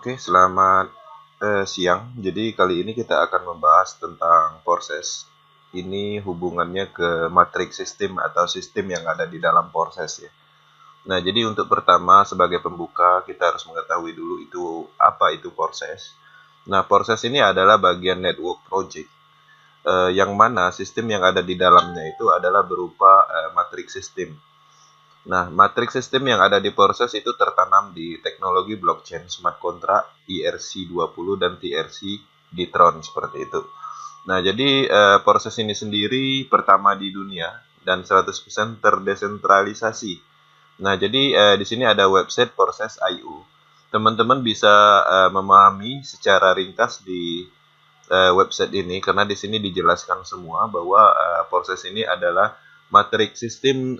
Oke, selamat siang. Jadi kali ini kita akan membahas tentang proses. Ini hubungannya ke matriks sistem atau sistem yang ada di dalam proses ya. Nah, jadi untuk pertama sebagai pembuka kita harus mengetahui dulu itu apa itu proses. Nah, proses ini adalah bagian network project yang mana sistem yang ada di dalamnya itu adalah berupa matriks sistem. Nah, matriks sistem yang ada di proses itu tertanam di teknologi blockchain, smart contract, ERC20 dan TRC di Tron seperti itu. Nah, jadi proses ini sendiri pertama di dunia dan 100% terdesentralisasi. Nah, jadi di sini ada website proses.io. Teman-teman bisa memahami secara ringkas di website ini karena di sini dijelaskan semua bahwa proses ini adalah matriks sistem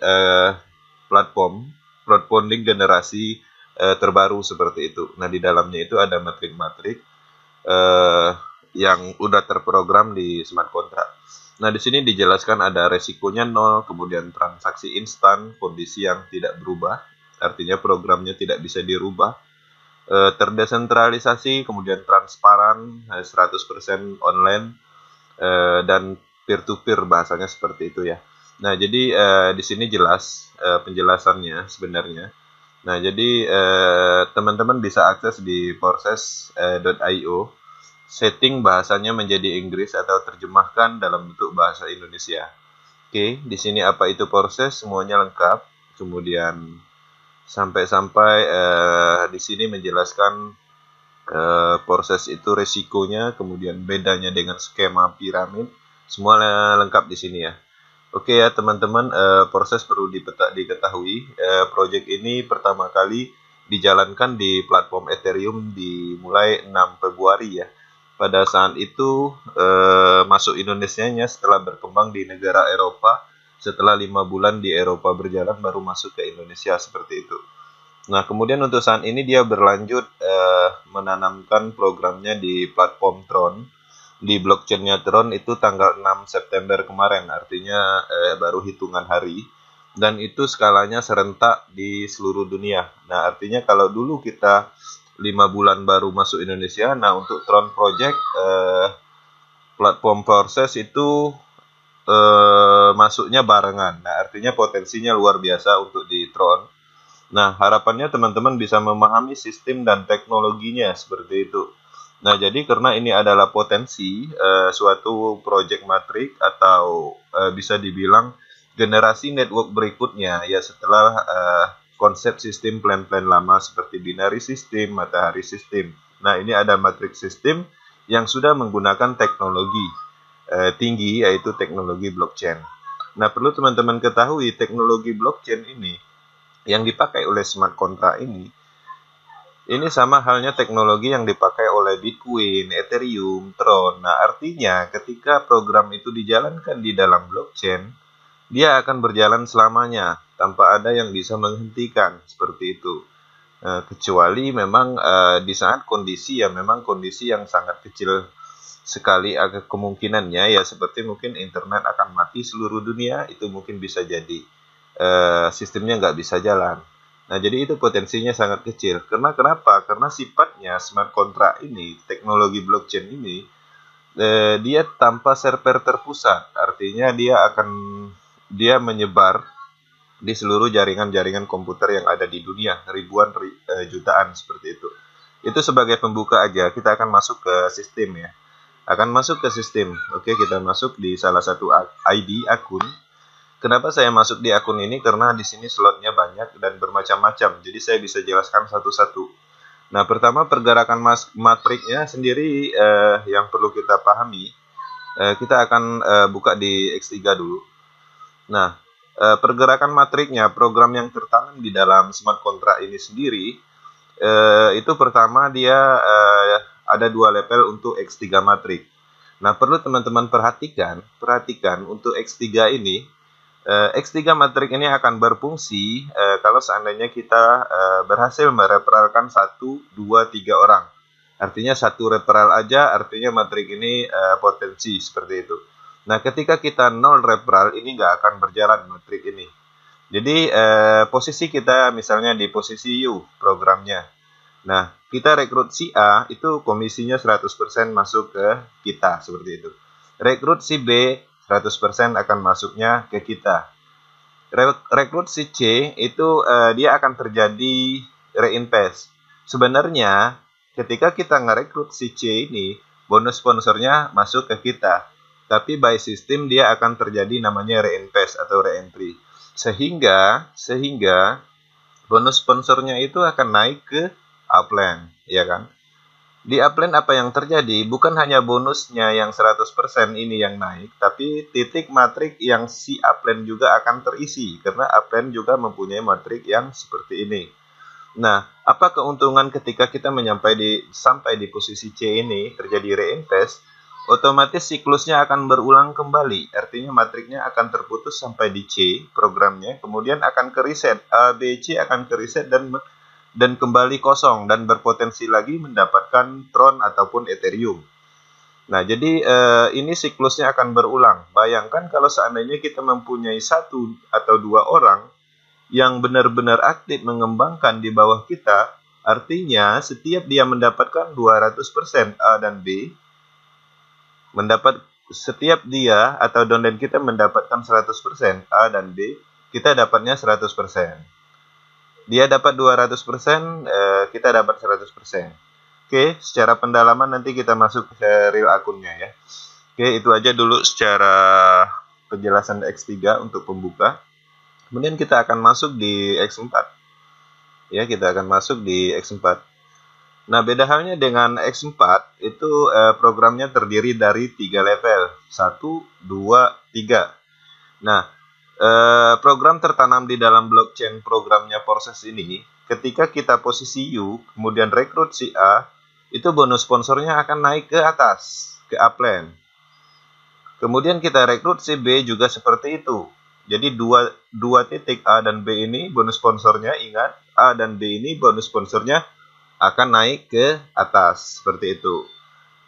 platform crowdfunding generasi terbaru seperti itu. Nah, di dalamnya itu ada matrik-matrik yang udah terprogram di smart contract. Nah, di sini dijelaskan ada resikonya 0, kemudian transaksi instan, kondisi yang tidak berubah, artinya programnya tidak bisa dirubah, terdesentralisasi, kemudian transparan, 100% online, dan peer-to-peer bahasanya seperti itu ya. Nah, jadi di sini jelas penjelasannya sebenarnya. Nah, jadi teman-teman bisa akses di proses.io. Setting bahasanya menjadi Inggris atau terjemahkan dalam bentuk bahasa Indonesia. Oke, di sini apa itu proses semuanya lengkap. Kemudian sampai-sampai di sini menjelaskan proses itu resikonya, kemudian bedanya dengan skema piramid, semua lengkap di sini ya. Oke ya teman-teman, proses perlu diketahui, project ini pertama kali dijalankan di platform Ethereum dimulai 6 Februari ya. Pada saat itu masuk Indonesianya setelah berkembang di negara Eropa, setelah 5 bulan di Eropa berjalan baru masuk ke Indonesia seperti itu. Nah, kemudian untuk saat ini dia berlanjut menanamkan programnya di platform Tron. Di blockchain-nya Tron itu tanggal 6 September kemarin, artinya baru hitungan hari. Dan itu skalanya serentak di seluruh dunia. Nah, artinya kalau dulu kita 5 bulan baru masuk Indonesia, nah untuk Tron Project, platform proses itu masuknya barengan. Nah, artinya potensinya luar biasa untuk di Tron. Nah, harapannya teman-teman bisa memahami sistem dan teknologinya seperti itu. Nah, jadi karena ini adalah potensi suatu project matrix atau bisa dibilang generasi network berikutnya ya setelah konsep sistem plan-plan lama seperti binary system, matahari system. Nah, ini ada matrix system yang sudah menggunakan teknologi tinggi yaitu teknologi blockchain. Nah, perlu teman-teman ketahui teknologi blockchain ini yang dipakai oleh smart contract ini sama halnya teknologi yang dipakai oleh Bitcoin, Ethereum, Tron. Nah, artinya ketika program itu dijalankan di dalam blockchain, dia akan berjalan selamanya tanpa ada yang bisa menghentikan seperti itu. Kecuali memang di saat kondisi ya memang kondisi yang sangat kecil sekali agak kemungkinannya ya seperti mungkin internet akan mati seluruh dunia, itu mungkin bisa jadi sistemnya nggak bisa jalan. Nah, jadi itu potensinya sangat kecil. Kenapa? Karena sifatnya smart contract ini, teknologi blockchain ini, dia tanpa server terpusat. Artinya dia menyebar di seluruh jaringan-jaringan komputer yang ada di dunia, ribuan jutaan seperti itu. Itu sebagai pembuka aja, kita akan masuk ke sistem ya. Akan masuk ke sistem. Oke, kita masuk di salah satu ID akun. Kenapa saya masuk di akun ini? Karena di sini slotnya banyak dan bermacam-macam. Jadi saya bisa jelaskan satu-satu. Nah, pertama pergerakan matriknya sendiri yang perlu kita pahami. Kita akan buka di X3 dulu. Nah, pergerakan matriknya, program yang tertanam di dalam smart contract ini sendiri, itu pertama dia ada 2 level untuk X3 matrik. Nah, perlu teman-teman perhatikan untuk X3 ini, X3 matrik ini akan berfungsi kalau seandainya kita berhasil mereferalkan 1, 2, 3 orang. Artinya 1 referral aja, artinya matrik ini potensi seperti itu. Nah, ketika kita 0 referral, ini nggak akan berjalan matrik ini. Jadi, posisi kita misalnya di posisi U programnya. Nah, kita rekrut si A itu komisinya 100% masuk ke kita, seperti itu. Rekrut si B 100% akan masuknya ke kita. Rekrut si C itu dia akan terjadi reinvest. Sebenarnya ketika kita ngerekrut si C ini, bonus sponsornya masuk ke kita. Tapi by system dia akan terjadi namanya reinvest atau reentry. Sehingga bonus sponsornya itu akan naik ke upline, ya kan? Di upline apa yang terjadi? Bukan hanya bonusnya yang 100% ini yang naik, tapi titik matrik yang si upline juga akan terisi, karena upline juga mempunyai matrik yang seperti ini. Nah, apa keuntungan ketika kita sampai di posisi C ini, terjadi reinvest, otomatis siklusnya akan berulang kembali, artinya matriknya akan terputus sampai di C, programnya, kemudian akan ke reset, A, B, C akan ke reset dan kembali kosong dan berpotensi lagi mendapatkan Tron ataupun Ethereum. Nah, jadi ini siklusnya akan berulang. Bayangkan kalau seandainya kita mempunyai 1 atau 2 orang yang benar-benar aktif mengembangkan di bawah kita, artinya setiap dia mendapatkan 200% A dan B, setiap dia atau downline kita mendapatkan 100% A dan B, kita dapatnya 100%. Dia dapat 200%, kita dapat 100%. Oke, secara pendalaman nanti kita masuk ke real akunnya ya. Oke, itu aja dulu secara penjelasan X3 untuk pembuka. Kemudian kita akan masuk di X4. Ya, kita akan masuk di X4. Nah, beda halnya dengan X4, itu programnya terdiri dari 3 level. 1, 2, 3. Nah, program tertanam di dalam blockchain programnya proses ini, ketika kita posisi U, kemudian rekrut si A, itu bonus sponsornya akan naik ke atas, ke upline. Kemudian kita rekrut si B juga seperti itu. Jadi dua titik A dan B ini bonus sponsornya, ingat, A dan B ini bonus sponsornya akan naik ke atas, seperti itu.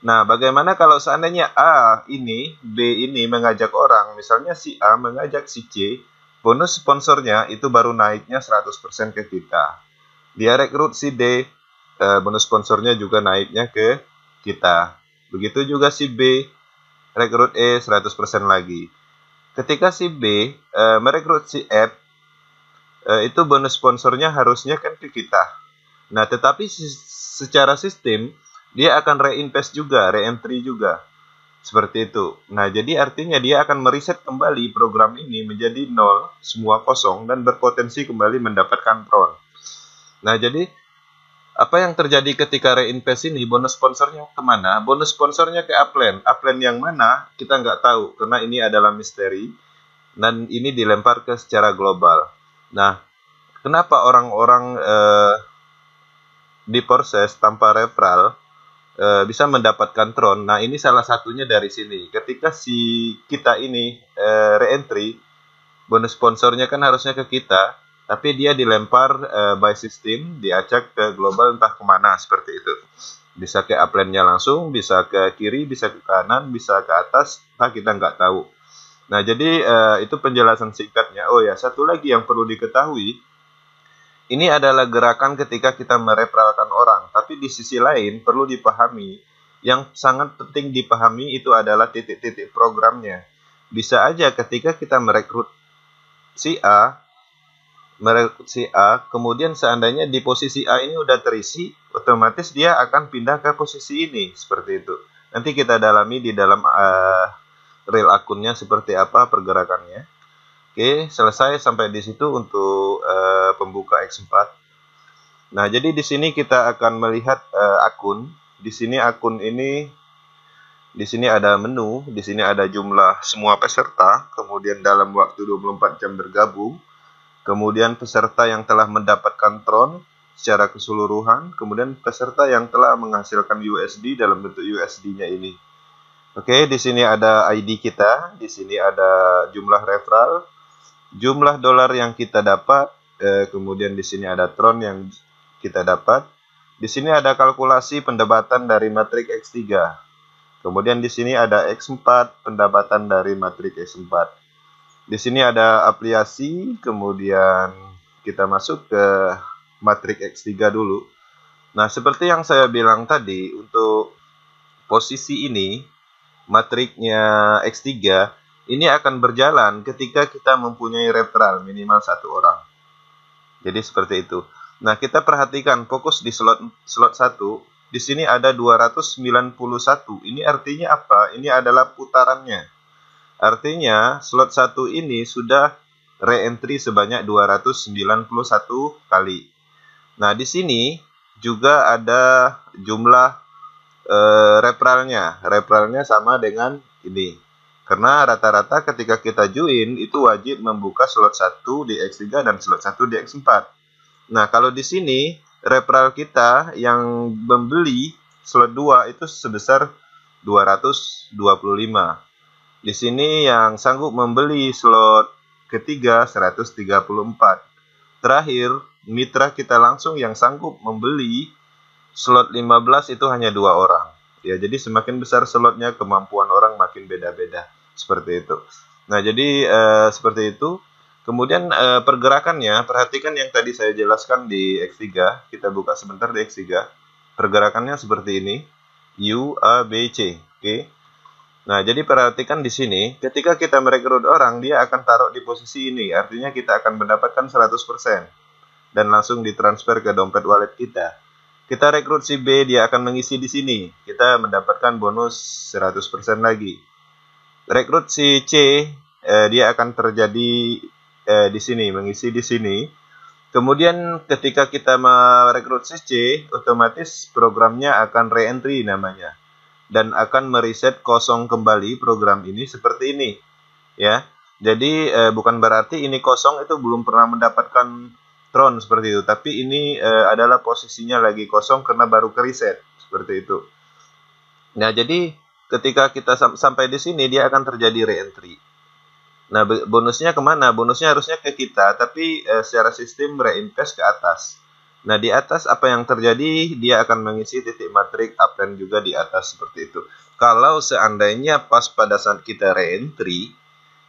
Nah, bagaimana kalau seandainya A ini, B ini mengajak orang, misalnya si A mengajak si C, bonus sponsornya itu baru naiknya 100% ke kita. Dia rekrut si D, bonus sponsornya juga naiknya ke kita. Begitu juga si B, rekrut E 100% lagi. Ketika si B merekrut si F, itu bonus sponsornya harusnya kan ke kita. Nah, tetapi secara sistem, dia akan reinvest juga, reentry juga. Seperti itu. Nah, jadi artinya dia akan mereset kembali program ini menjadi 0, semua kosong, dan berpotensi kembali mendapatkan Tron. Nah, jadi apa yang terjadi ketika reinvest ini, bonus sponsornya kemana? Bonus sponsornya ke upline. Upline yang mana? Kita nggak tahu, karena ini adalah misteri, dan ini dilempar ke secara global. Nah, kenapa orang-orang di proses tanpa referral bisa mendapatkan Tron? Nah, ini salah satunya dari sini. Ketika si kita ini reentry, bonus sponsornya kan harusnya ke kita, tapi dia dilempar by system, diacak ke global entah kemana, seperti itu. Bisa ke upline-nya langsung, bisa ke kiri, bisa ke kanan, bisa ke atas, kita nggak tahu. Nah, jadi itu penjelasan singkatnya. Oh ya, satu lagi yang perlu diketahui, ini adalah gerakan ketika kita mereferalkan orang, tapi di sisi lain perlu dipahami, yang sangat penting dipahami itu adalah titik-titik programnya. Bisa aja ketika kita merekrut si A, kemudian seandainya di posisi A ini udah terisi, otomatis dia akan pindah ke posisi ini, seperti itu. Nanti kita dalami di dalam real akunnya seperti apa pergerakannya. Oke, selesai sampai di situ untuk pembuka X4. Nah, jadi di sini kita akan melihat akun. Di sini akun ini, di sini ada menu, di sini ada jumlah semua peserta, kemudian dalam waktu 24 jam bergabung, kemudian peserta yang telah mendapatkan Tron secara keseluruhan, kemudian peserta yang telah menghasilkan USD dalam bentuk USD-nya ini. Oke, di sini ada ID kita, di sini ada jumlah referral, jumlah dolar yang kita dapat, kemudian di sini ada Tron yang kita dapat. Di sini ada kalkulasi pendapatan dari matrik X3. Kemudian di sini ada X4, pendapatan dari matrik X4. Di sini ada aplikasi, kemudian kita masuk ke matrik X3 dulu. Nah, seperti yang saya bilang tadi, untuk posisi ini, matriknya X3, ini akan berjalan ketika kita mempunyai referral minimal 1 orang. Jadi seperti itu. Nah, kita perhatikan fokus di slot 1. Di sini ada 291. Ini artinya apa? Ini adalah putarannya. Artinya slot 1 ini sudah re-entry sebanyak 291 kali. Nah, di sini juga ada jumlah referralnya. Referralnya sama dengan ini. Karena rata-rata ketika kita join itu wajib membuka slot 1 di X3 dan slot 1 di X4. Nah, kalau di sini referral kita yang membeli slot 2 itu sebesar 225. Di sini yang sanggup membeli slot ketiga 134. Terakhir, mitra kita langsung yang sanggup membeli slot 15 itu hanya 2 orang. Ya, jadi semakin besar slotnya, kemampuan orang makin beda-beda. Seperti itu. Nah, jadi seperti itu. Kemudian pergerakannya, perhatikan yang tadi saya jelaskan di X3. Kita buka sebentar di X3. Pergerakannya seperti ini. U, A, B, C. Oke. Nah, jadi perhatikan di sini, ketika kita merekrut orang, dia akan taruh di posisi ini. Artinya kita akan mendapatkan 100%. Dan langsung ditransfer ke dompet wallet kita. Kita rekrut si B, dia akan mengisi di sini. Kita mendapatkan bonus 100% lagi. Rekrut si C, dia akan terjadi di sini, mengisi di sini. Kemudian ketika kita merekrut si C, otomatis programnya akan re-entry namanya. Dan akan mereset kosong kembali program ini seperti ini. Ya, jadi bukan berarti ini kosong itu belum pernah mendapatkan Tron seperti itu, tapi ini adalah posisinya lagi kosong karena baru ke reset seperti itu. Nah, jadi ketika kita sampai di sini dia akan terjadi re-entry. Nah, bonusnya kemana? Bonusnya harusnya ke kita, tapi secara sistem reinvest ke atas. Nah, di atas apa yang terjadi? Dia akan mengisi titik matrik uptrend juga di atas seperti itu. Kalau seandainya pas pada saat kita re-entry,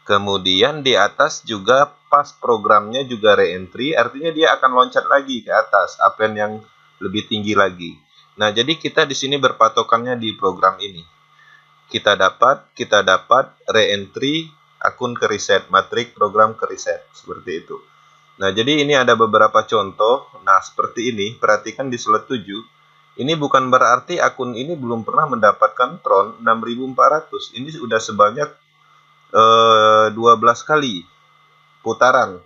kemudian di atas juga pas programnya juga re-entry, artinya dia akan loncat lagi ke atas, uptrend yang lebih tinggi lagi. Nah, jadi kita di sini berpatokannya di program ini. Kita dapat re-entry, akun ke reset, matrik program ke reset, seperti itu. Nah, jadi ini ada beberapa contoh. Nah, seperti ini, perhatikan di slot 7. Ini bukan berarti akun ini belum pernah mendapatkan Tron 6400. Ini sudah sebanyak 12 kali putaran.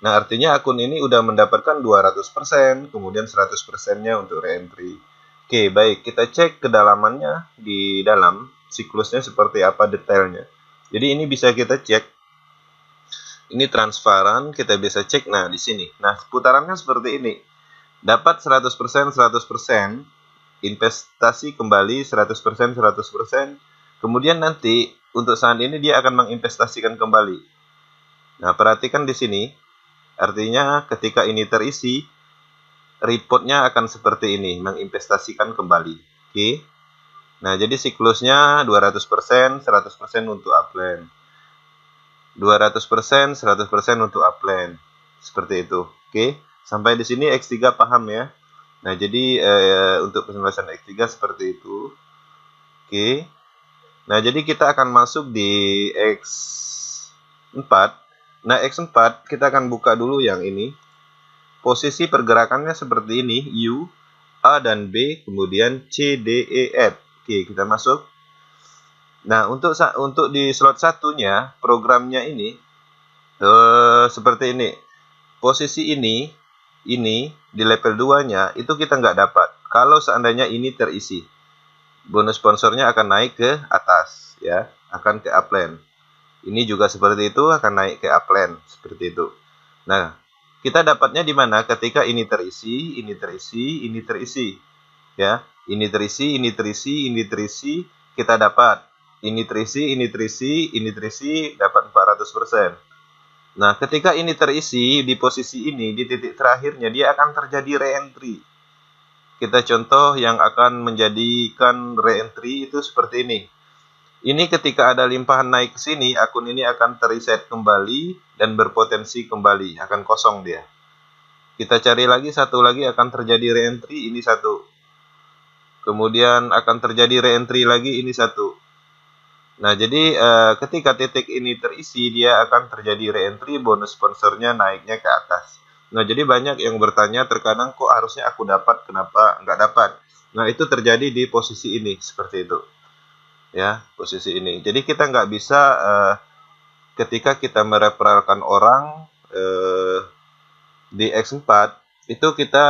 Nah, artinya akun ini udah mendapatkan 200%, kemudian 100%-nya untuk re-entry. Oke, baik. Kita cek kedalamannya di dalam siklusnya seperti apa detailnya. Jadi ini bisa kita cek. Ini transparan, kita bisa cek. Nah, di sini. Nah, putarannya seperti ini. Dapat 100%, 100%, investasi kembali 100%, 100%. Kemudian nanti untuk saat ini dia akan menginvestasikan kembali. Nah, perhatikan di sini. Artinya ketika ini terisi, reportnya akan seperti ini, menginvestasikan kembali. Oke. Nah, jadi siklusnya 200%, 100% untuk upland. 200%, 100% untuk upland. Seperti itu. Oke. Sampai di sini X3 paham ya. Nah, jadi untuk penjelasan X3 seperti itu. Oke. Nah, jadi kita akan masuk di X4. Nah, X4 kita akan buka dulu yang ini. Posisi pergerakannya seperti ini, U, A dan B, kemudian C, D, E, F. Oke, kita masuk. Nah, untuk di slot satunya, programnya ini seperti ini. Posisi ini di level 2-nya itu kita nggak dapat. Kalau seandainya ini terisi, bonus sponsornya akan naik ke atas, ya, akan ke upland. Ini juga seperti itu, akan naik ke upland seperti itu. Nah, kita dapatnya di mana? Ketika ini terisi, ini terisi, ini terisi, ya, ini terisi, ini terisi, ini terisi, kita dapat. Ini terisi, ini terisi, ini terisi, dapat 400%. Nah, ketika ini terisi di posisi ini, di titik terakhirnya, dia akan terjadi re-entry. Kita contoh yang akan menjadikan re-entry itu seperti ini. Ini ketika ada limpahan naik ke sini, akun ini akan terreset kembali dan berpotensi kembali, akan kosong dia. Kita cari lagi satu lagi, akan terjadi reentry, ini satu. Kemudian akan terjadi reentry lagi, ini satu. Nah, jadi ketika titik ini terisi, dia akan terjadi reentry, bonus sponsornya naiknya ke atas. Nah, jadi banyak yang bertanya terkadang, kok harusnya aku dapat, kenapa nggak dapat? Nah, itu terjadi di posisi ini, seperti itu. Ya, posisi ini. Jadi kita nggak bisa ketika kita mereferalkan orang di X4, itu kita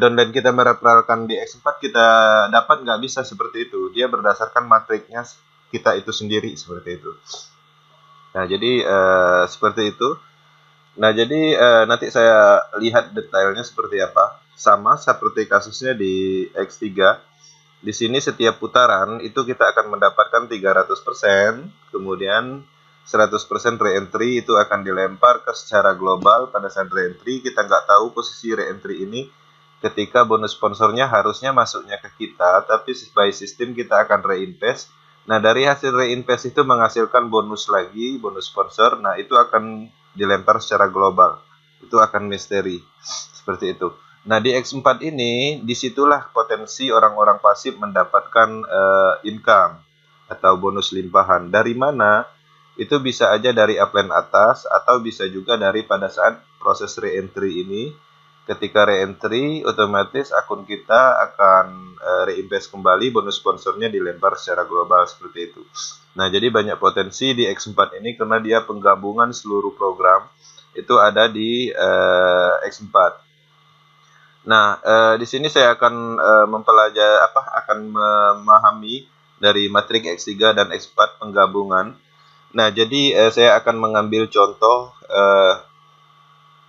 downline kita mereferalkan di X4, kita dapat nggak bisa seperti itu. Dia berdasarkan matriknya kita itu sendiri, seperti itu. Nah, jadi seperti itu. Nah, jadi nanti saya lihat detailnya seperti apa. Sama seperti kasusnya di X3. Di sini setiap putaran itu kita akan mendapatkan 300%, kemudian 100% reentry itu akan dilempar ke secara global. Pada saat reentry kita nggak tahu posisi reentry ini ketika bonus sponsornya harusnya masuknya ke kita, tapi by sistem kita akan reinvest. Nah, dari hasil reinvest itu menghasilkan bonus lagi, bonus sponsor. Nah, itu akan dilempar secara global. Itu akan misteri. Seperti itu. Nah, di X4 ini, disitulah potensi orang-orang pasif mendapatkan income atau bonus limpahan. Dari mana? Itu bisa aja dari upline atas, atau bisa juga dari pada saat proses reentry ini. Ketika reentry, otomatis akun kita akan reinvest kembali, bonus sponsornya dilempar secara global, seperti itu. Nah, jadi banyak potensi di X4 ini karena dia penggabungan seluruh program itu ada di X4. Nah, di sini saya akan mempelajari akan memahami dari matrik X3 dan X4 penggabungan. Nah, jadi saya akan mengambil contoh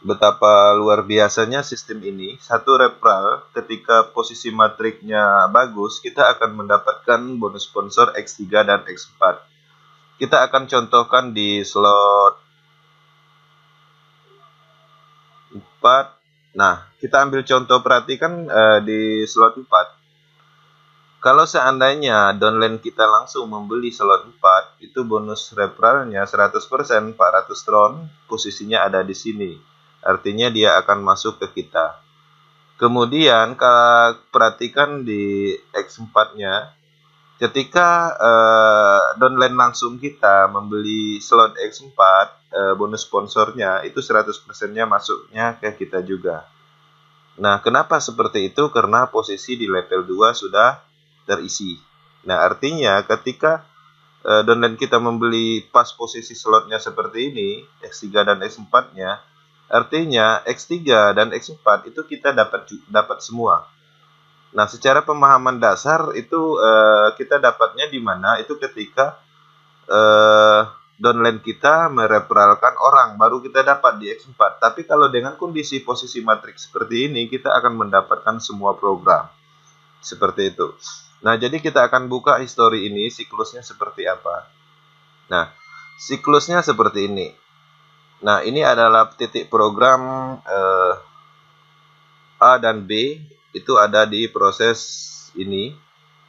betapa luar biasanya sistem ini. Satu referral ketika posisi matriknya bagus, kita akan mendapatkan bonus sponsor X3 dan X4. Kita akan contohkan di slot 4. Nah, kita ambil contoh, perhatikan di slot 4. Kalau seandainya downline kita langsung membeli slot 4, itu bonus referralnya 100%, 400 tron, posisinya ada di sini. Artinya dia akan masuk ke kita. Kemudian, kalau perhatikan di X4-nya, ketika downline langsung kita membeli slot X4, bonus sponsornya itu 100%-nya masuknya ke kita juga. Nah, kenapa seperti itu? Karena posisi di level 2 sudah terisi. Nah, artinya ketika downline kita membeli pas posisi slotnya seperti ini, X3 dan X4-nya, artinya X3 dan X4 itu kita dapat semua. Nah, secara pemahaman dasar itu kita dapatnya di mana? Itu ketika downline kita mereferalkan orang, baru kita dapat di X4. Tapi kalau dengan kondisi posisi matriks seperti ini, kita akan mendapatkan semua program. Seperti itu. Nah, jadi kita akan buka histori ini, siklusnya seperti apa. Nah, siklusnya seperti ini. Nah, ini adalah titik program A dan B, itu ada di proses ini.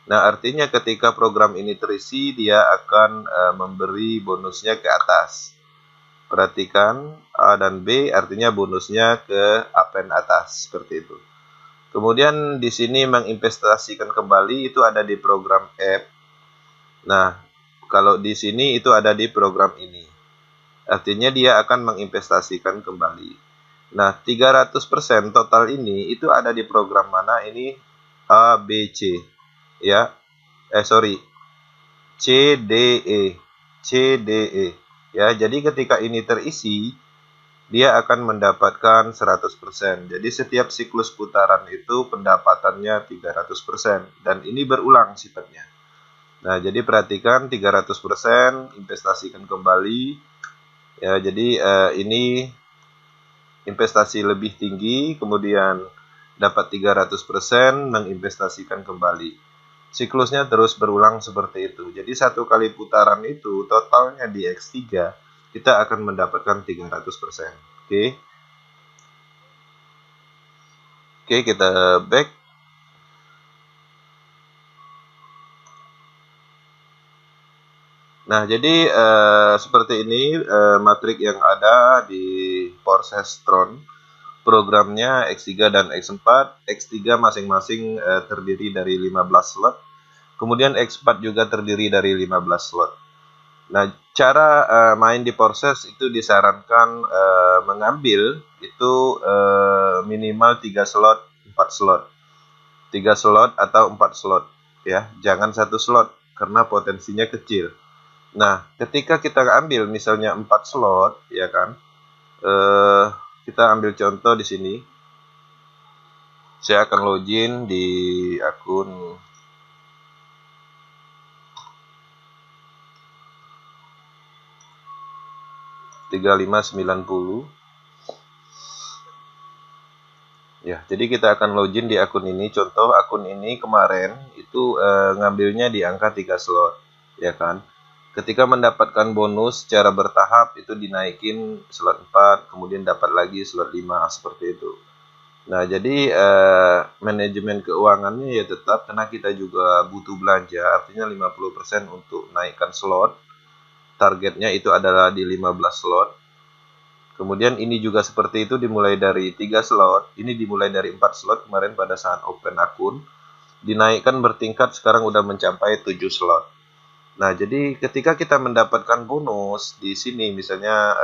Nah, artinya ketika program ini terisi, dia akan memberi bonusnya ke atas. Perhatikan, A dan B artinya bonusnya ke upline atas, seperti itu. Kemudian di sini menginvestasikan kembali, itu ada di program F. Nah, kalau di sini itu ada di program ini. Artinya dia akan menginvestasikan kembali. Nah, 300% total ini itu ada di program mana? Ini A, B, C. Ya, CDE, CDE. Ya, jadi ketika ini terisi, dia akan mendapatkan 100%. Jadi setiap siklus putaran itu pendapatannya 300%. Dan ini berulang sifatnya. Nah, jadi perhatikan 300%, investasikan kembali. Ya, jadi ini investasi lebih tinggi, kemudian dapat 300%, menginvestasikan kembali. Siklusnya terus berulang seperti itu. Jadi satu kali putaran itu totalnya di X3 kita akan mendapatkan 300%. Oke. Oke, kita back. Nah, jadi seperti ini matrik yang ada di proses Tron. programnya X3 dan X4. X3 masing-masing terdiri dari 15 slot. Kemudian X4 juga terdiri dari 15 slot. Nah, cara main di proses itu disarankan mengambil itu minimal 3 slot, 4 slot. 3 slot atau 4 slot ya. Jangan 1 slot karena potensinya kecil. Nah, ketika kita ambil misalnya 4 slot ya kan. Kita ambil contoh di sini. Saya akan login di akun (3590). Ya, jadi kita akan login di akun ini. Contoh akun ini kemarin itu ngambilnya di angka 3 slot, ya kan? Ketika mendapatkan bonus secara bertahap itu dinaikin slot 4, kemudian dapat lagi slot 5 seperti itu. Nah, jadi manajemen keuangannya ya tetap karena kita juga butuh belanja, artinya 50% untuk naikkan slot. Targetnya itu adalah di 15 slot. Kemudian ini juga seperti itu, dimulai dari 3 slot, ini dimulai dari 4 slot kemarin pada saat open akun, dinaikkan bertingkat sekarang udah mencapai 7 slot. Nah, jadi ketika kita mendapatkan bonus di sini misalnya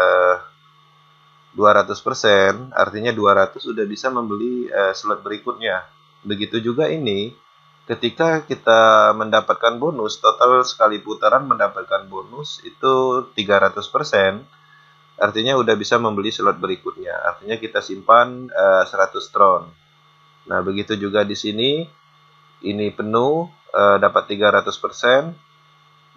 200%, artinya 200 udah bisa membeli slot berikutnya. Begitu juga ini, ketika kita mendapatkan bonus, total sekali putaran mendapatkan bonus itu 300%. Artinya udah bisa membeli slot berikutnya. Artinya kita simpan 100 tron. Nah, begitu juga di sini. Ini penuh, dapat 300%.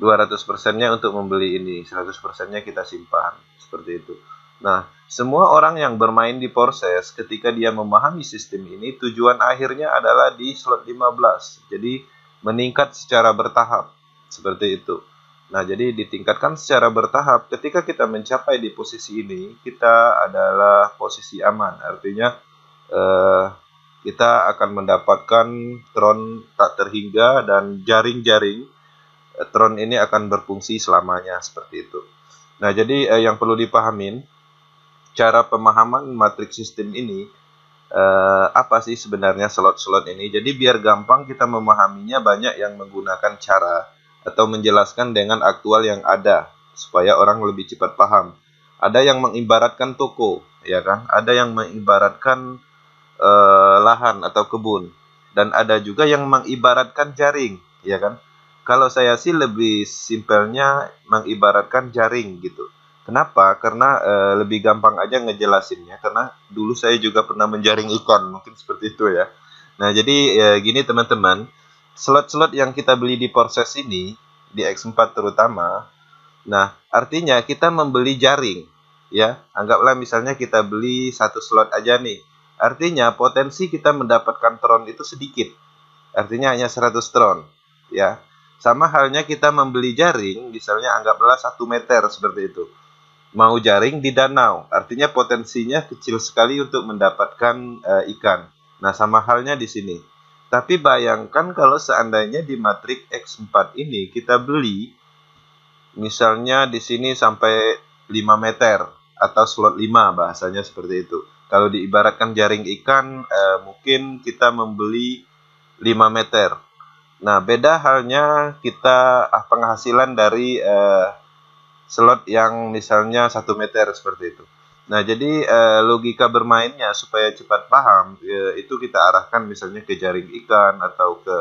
200%-nya untuk membeli ini. 100%-nya kita simpan. Seperti itu. Nah, semua orang yang bermain di proses, ketika dia memahami sistem ini, tujuan akhirnya adalah di slot 15. Jadi, meningkat secara bertahap. Seperti itu. Nah, jadi ditingkatkan secara bertahap. Ketika kita mencapai di posisi ini, kita adalah posisi aman. Artinya kita akan mendapatkan tron tak terhingga dan jaring-jaring tron ini akan berfungsi selamanya seperti itu. Nah, jadi yang perlu dipahamin cara pemahaman matriks sistem ini apa sih sebenarnya slot-slot ini. Jadi biar gampang kita memahaminya, banyak yang menggunakan cara atau menjelaskan dengan aktual yang ada supaya orang lebih cepat paham. Ada yang mengibaratkan toko, ya kan? Ada yang mengibaratkan lahan atau kebun, dan ada juga yang mengibaratkan jaring, ya kan? Kalau saya sih lebih simpelnya mengibaratkan jaring gitu. Kenapa? Karena lebih gampang aja ngejelasinnya. Karena dulu saya juga pernah menjaring ikan, mungkin seperti itu ya. Nah, jadi gini teman-teman. Slot-slot yang kita beli di proses ini, di X4 terutama, nah artinya kita membeli jaring, ya. Anggaplah misalnya kita beli 1 slot aja nih. Artinya potensi kita mendapatkan tron itu sedikit. Artinya hanya 100 tron, ya. Sama halnya kita membeli jaring, misalnya anggaplah 1 meter seperti itu. Mau jaring di danau, artinya potensinya kecil sekali untuk mendapatkan ikan. Nah, sama halnya di sini. Tapi bayangkan kalau seandainya di matriks X4 ini kita beli misalnya di sini sampai 5 meter atau slot 5 bahasanya seperti itu. Kalau diibaratkan jaring ikan mungkin kita membeli 5 meter. Nah, beda halnya kita penghasilan dari slot yang misalnya 1 meter seperti itu. Nah, jadi logika bermainnya supaya cepat paham itu kita arahkan misalnya ke jaring ikan atau ke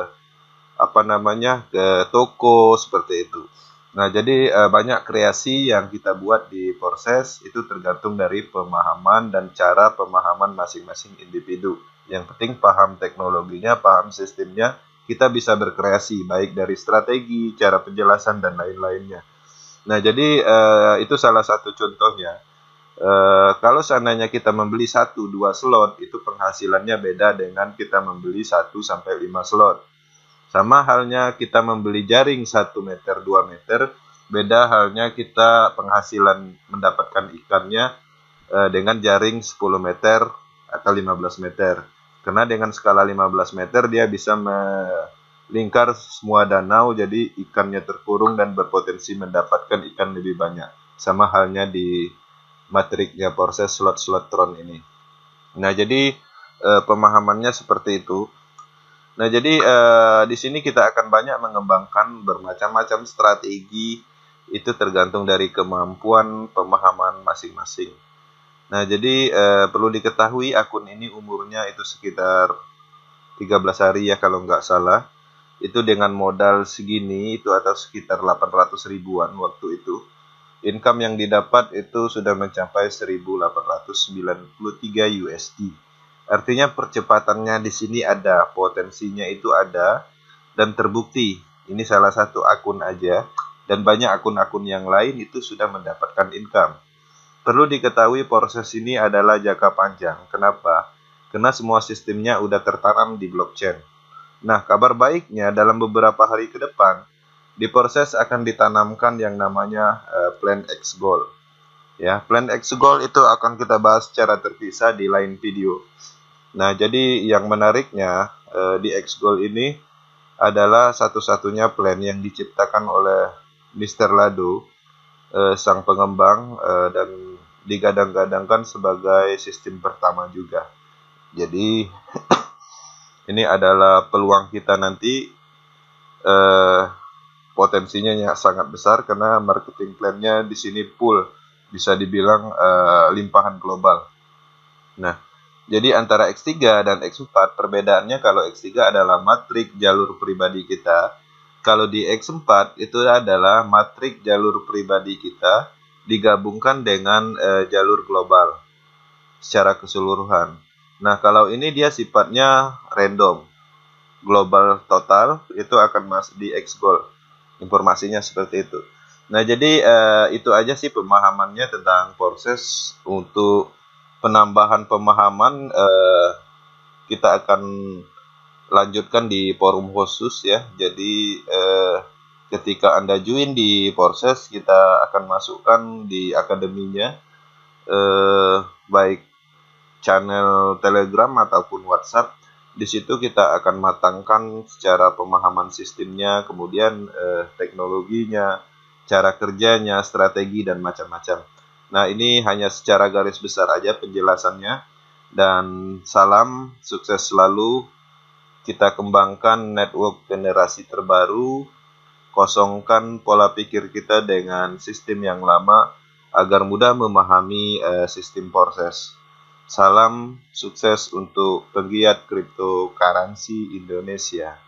ke toko seperti itu. Nah, jadi banyak kreasi yang kita buat di proses itu tergantung dari pemahaman dan cara pemahaman masing-masing individu. Yang penting paham teknologinya, paham sistemnya, kita bisa berkreasi baik dari strategi, cara penjelasan dan lain-lainnya. Nah, jadi itu salah satu contohnya. Kalau seandainya kita membeli 1-2 slot, itu penghasilannya beda dengan kita membeli 1-5 slot. Sama halnya kita membeli jaring 1 meter, 2 meter, beda halnya kita penghasilan mendapatkan ikannya dengan jaring 10 meter atau 15 meter. Karena dengan skala 15 meter dia bisa melingkar semua danau, jadi ikannya terkurung dan berpotensi mendapatkan ikan lebih banyak. Sama halnya di matriknya proses slot-slot tron ini. Nah, jadi pemahamannya seperti itu. Nah, jadi di sini kita akan banyak mengembangkan bermacam-macam strategi, itu tergantung dari kemampuan pemahaman masing-masing. Nah, jadi perlu diketahui akun ini umurnya itu sekitar 13 hari ya kalau nggak salah. Itu dengan modal segini itu atau sekitar 800 ribuan waktu itu. Income yang didapat itu sudah mencapai 1.893 USD. Artinya percepatannya di sini ada, potensinya itu ada dan terbukti. Ini salah satu akun aja dan banyak akun-akun yang lain itu sudah mendapatkan income. Perlu diketahui proses ini adalah jangka panjang. Kenapa? Karena semua sistemnya udah tertanam di blockchain. Nah, kabar baiknya dalam beberapa hari ke depan, di proses akan ditanamkan yang namanya Plan X Goal. Ya, Plan X Goal itu akan kita bahas secara terpisah di lain video. Nah, jadi yang menariknya di X Goal ini adalah satu-satunya plan yang diciptakan oleh Mr. Lado, sang pengembang, dan digadang-gadangkan sebagai sistem pertama juga. Jadi ini adalah peluang kita nanti, eh, potensinya sangat besar karena marketing plan-nya di sini full, bisa dibilang limpahan global. Nah, jadi antara X3 dan X4 perbedaannya, kalau X3 adalah matrik jalur pribadi kita, kalau di X4 itu adalah matrik jalur pribadi kita digabungkan dengan jalur global secara keseluruhan. Nah, kalau ini dia sifatnya random, global total itu akan masuk di X goal. Informasinya seperti itu. Nah, jadi itu aja sih pemahamannya tentang proses untuk penambahan pemahaman. Kita akan lanjutkan di forum khusus ya. Jadi ketika Anda join di proses, kita akan masukkan di akademinya, baik channel Telegram ataupun WhatsApp. Di situ kita akan matangkan secara pemahaman sistemnya, kemudian teknologinya, cara kerjanya, strategi, dan macam-macam. Nah, ini hanya secara garis besar aja penjelasannya. Dan salam sukses selalu. Kita kembangkan network generasi terbaru, kosongkan pola pikir kita dengan sistem yang lama agar mudah memahami sistem proses. Salam sukses untuk pegiat cryptocurrency Indonesia.